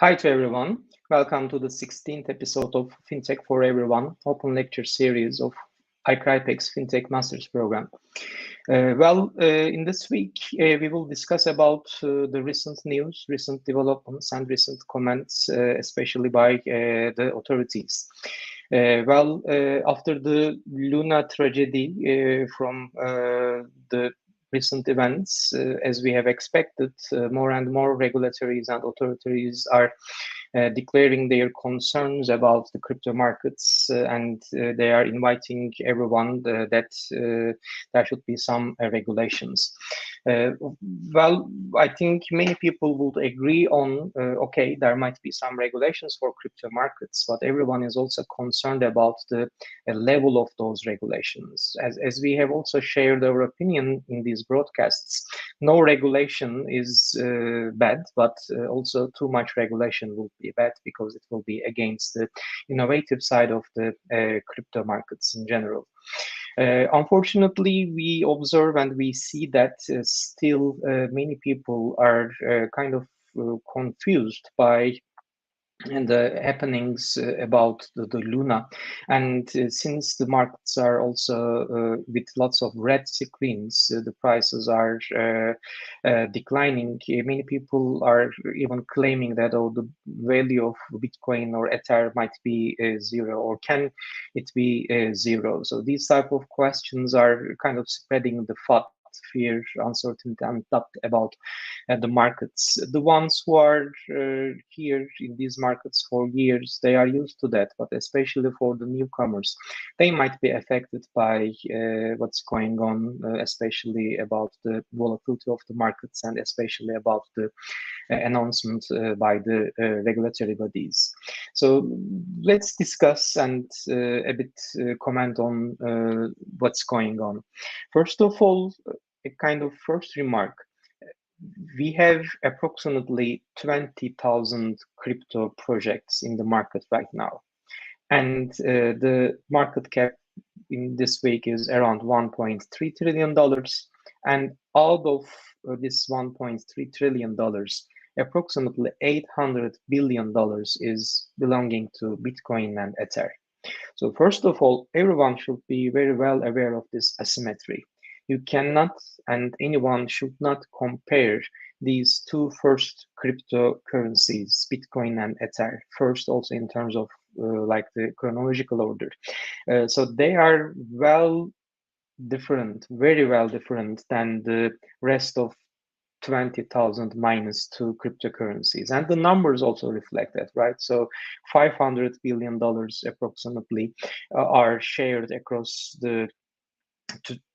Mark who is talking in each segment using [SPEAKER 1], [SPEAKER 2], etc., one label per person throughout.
[SPEAKER 1] Hi to everyone. Welcome to the 16th episode of FinTech for Everyone, open lecture series of iCrypex FinTech Masters Program. In this week, we will discuss about the recent news, recent developments, and recent comments, especially by the authorities. After the Luna tragedy from the recent events, as we have expected, more and more regulatories and authorities are declaring their concerns about the crypto markets, and they are inviting everyone that there should be some regulations. I think many people would agree on, okay, there might be some regulations for crypto markets, but everyone is also concerned about the level of those regulations. As we have also shared our opinion in these broadcasts, no regulation is bad, but also too much regulation will be bad because it will be against the innovative side of the crypto markets in general. Unfortunately, we observe and we see that still many people are kind of confused by the happenings about the Luna. And since the markets are also with lots of red screens, the prices are declining. Many people are even claiming that the value of Bitcoin or Ether might be zero, or can it be zero? So these type of questions are kind of spreading the FUD, fear, uncertainty, and doubt about the markets. The ones who are here in these markets for years, they are used to that, but especially for the newcomers, they might be affected by what's going on, especially about the volatility of the markets and especially about the announcement by the regulatory bodies. So let's discuss and a bit comment on what's going on. First of all, a kind of first remark. We have approximately 20,000 crypto projects in the market right now. And the market cap in this week is around $1.3 trillion. And out of this $1.3 trillion, approximately $800 billion is belonging to Bitcoin and Ether. So first of all, everyone should be very well aware of this asymmetry. You cannot, and anyone should not compare these two first cryptocurrencies, Bitcoin and Ether, first also in terms of like the chronological order. So they are very well different than the rest of 20,000 minus two cryptocurrencies. And the numbers also reflect that, right? So $500 billion approximately are shared across the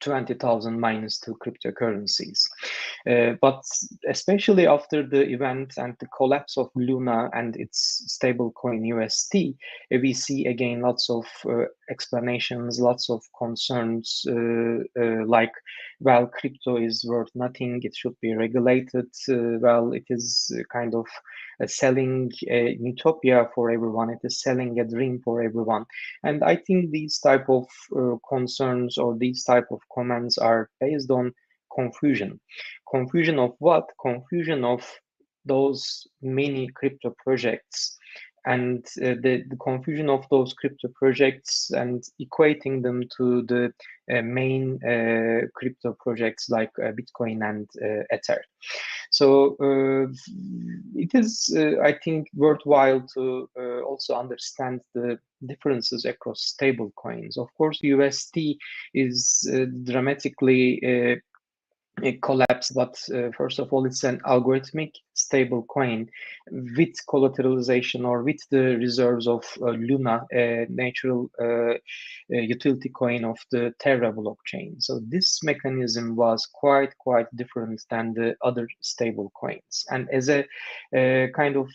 [SPEAKER 1] 20,000 minus two cryptocurrencies. But especially after the event and the collapse of Luna and its stablecoin UST, we see again lots of explanations, lots of concerns like, well, crypto is worth nothing, it should be regulated, it is kind of selling a utopia for everyone, it is selling a dream for everyone. And I think these type of concerns or these type of comments are based on confusion. Confusion of what? Confusion of those many crypto projects and the confusion of those crypto projects and equating them to the main crypto projects like Bitcoin and Ether. So it is, I think, worthwhile to also understand the differences across stable coins. Of course, UST is dramatically collapse, but first of all, it's an algorithmic stable coin with collateralization or with the reserves of Luna, a natural utility coin of the Terra blockchain. So this mechanism was quite different than the other stable coins. And as a kind of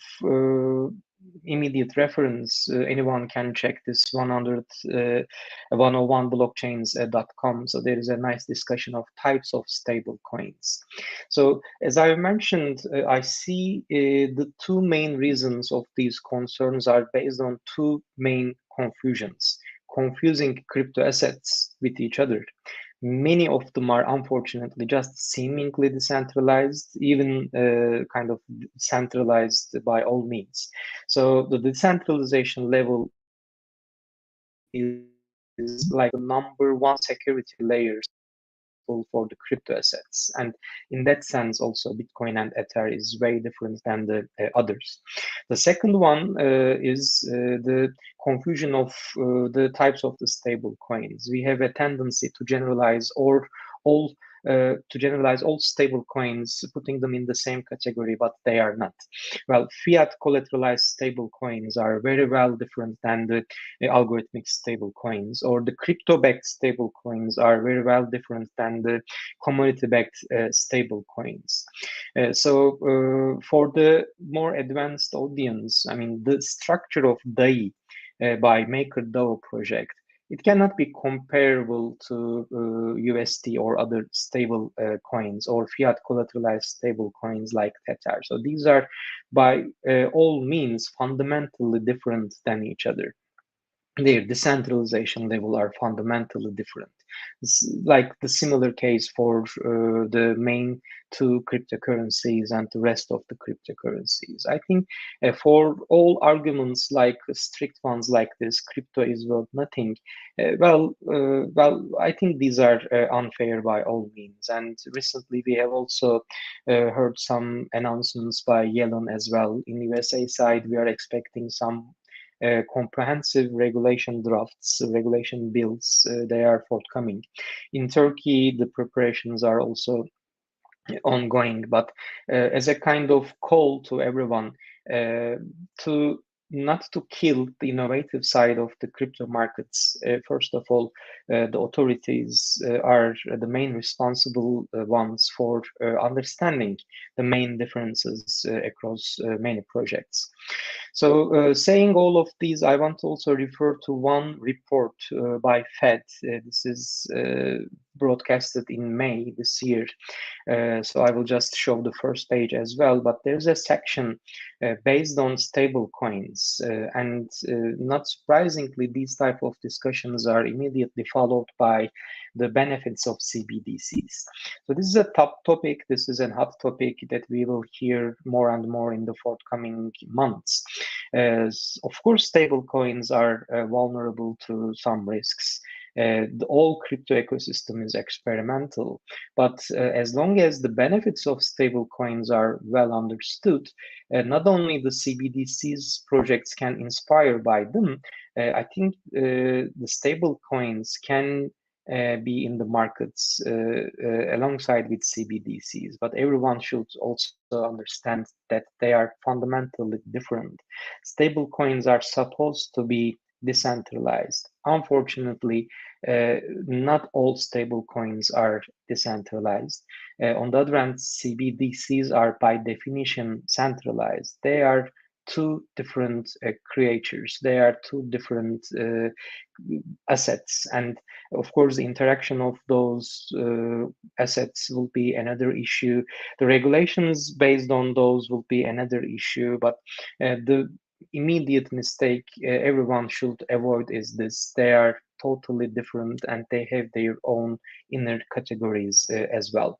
[SPEAKER 1] immediate reference, anyone can check this 101blockchains.com. So there is a nice discussion of types of stable coins. So as I mentioned, I see the two main reasons of these concerns are based on two main confusions: confusing crypto assets with each other, Many of them are unfortunately just seemingly decentralized, even kind of centralized by all means. So the decentralization level is like the number one security layer for the crypto assets. And in that sense, also Bitcoin and Ether is very different than the others. The second one is the confusion of the types of the stable coins. We have a tendency to generalize or all to generalize all stable coins, putting them in the same category, but they are not. Well, fiat collateralized stable coins are very well different than the algorithmic stable coins, or the crypto-backed stable coins are very well different than the commodity-backed stable coins. So for the more advanced audience, I mean, the structure of DAI by MakerDAO project, it cannot be comparable to USD or other stable coins or fiat collateralized stable coins like Tether. So these are by all means fundamentally different than each other. Their decentralization level are fundamentally different. It's like the similar case for the main two cryptocurrencies and the rest of the cryptocurrencies. I think for all arguments like strict ones like this, crypto is worth nothing. Well, I think these are unfair by all means. And recently we have also heard some announcements by Yellen as well. In USA side, we are expecting some comprehensive regulation drafts, regulation bills, they are forthcoming. In Turkey, the preparations are also ongoing, but as a kind of call to everyone to not to kill the innovative side of the crypto markets. First of all, the authorities are the main responsible ones for understanding the main differences across many projects. So saying all of these, I want to also refer to one report by Fed. This is broadcasted in May this year. So I will just show the first page as well, but there's a section based on stable coins. And not surprisingly, these type of discussions are immediately followed by the benefits of CBDCs. So this is a top topic. This is a hot topic that we will hear more and more in the forthcoming months. Of course, stable coins are vulnerable to some risks. The whole crypto ecosystem is experimental, but as long as the benefits of stable coins are well understood, not only the CBDCs projects can inspire by them, I think the stable coins can be in the markets alongside with CBDCs, but everyone should also understand that they are fundamentally different. Stable coins are supposed to be decentralized. Unfortunately, not all stable coins are decentralized. On the other hand, CBDCs are by definition centralized. They are two different creatures. They are two different assets. And of course, the interaction of those assets will be another issue. The regulations based on those will be another issue. But the immediate mistake everyone should avoid is this: they are totally different and they have their own inner categories as well.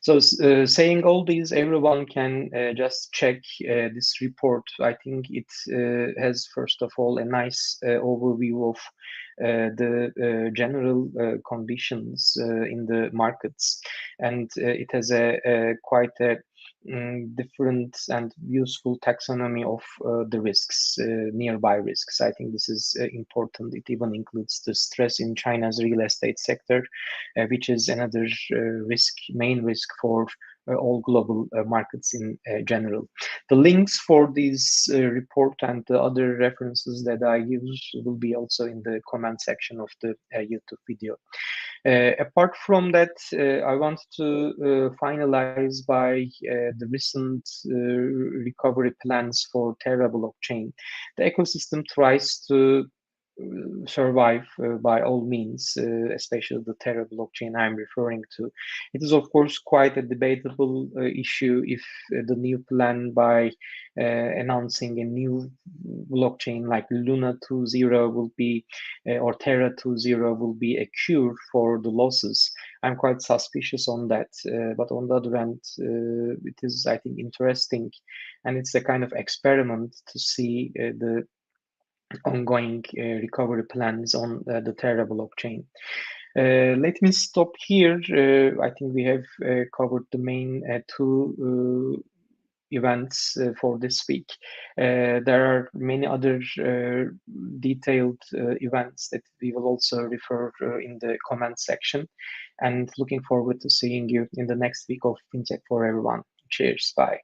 [SPEAKER 1] So saying all these, everyone can just check this report. I think it has, first of all, a nice overview of the general conditions in the markets, and it has a quite a different and useful taxonomy of the risks, nearby risks. I think this is important. It even includes the stress in China's real estate sector, which is another risk, main risk for all global markets in general. The links for this report and the other references that I use will be also in the comment section of the YouTube video. Apart from that, I want to finalize by the recent recovery plans for Terra blockchain. The ecosystem tries to survive by all means, especially the Terra blockchain I'm referring to. It is, of course, quite a debatable issue if the new plan by announcing a new blockchain like Luna 2.0 will be, or Terra 2.0 will be a cure for the losses. I'm quite suspicious on that. But on the other hand, it is, I think, interesting, and it's a kind of experiment to see the ongoing recovery plans on the Terra blockchain. Let me stop here. I think we have covered the main two events for this week. There are many other detailed events that we will also refer in the comment section. And looking forward to seeing you in the next week of FinTech for Everyone. Cheers. Bye.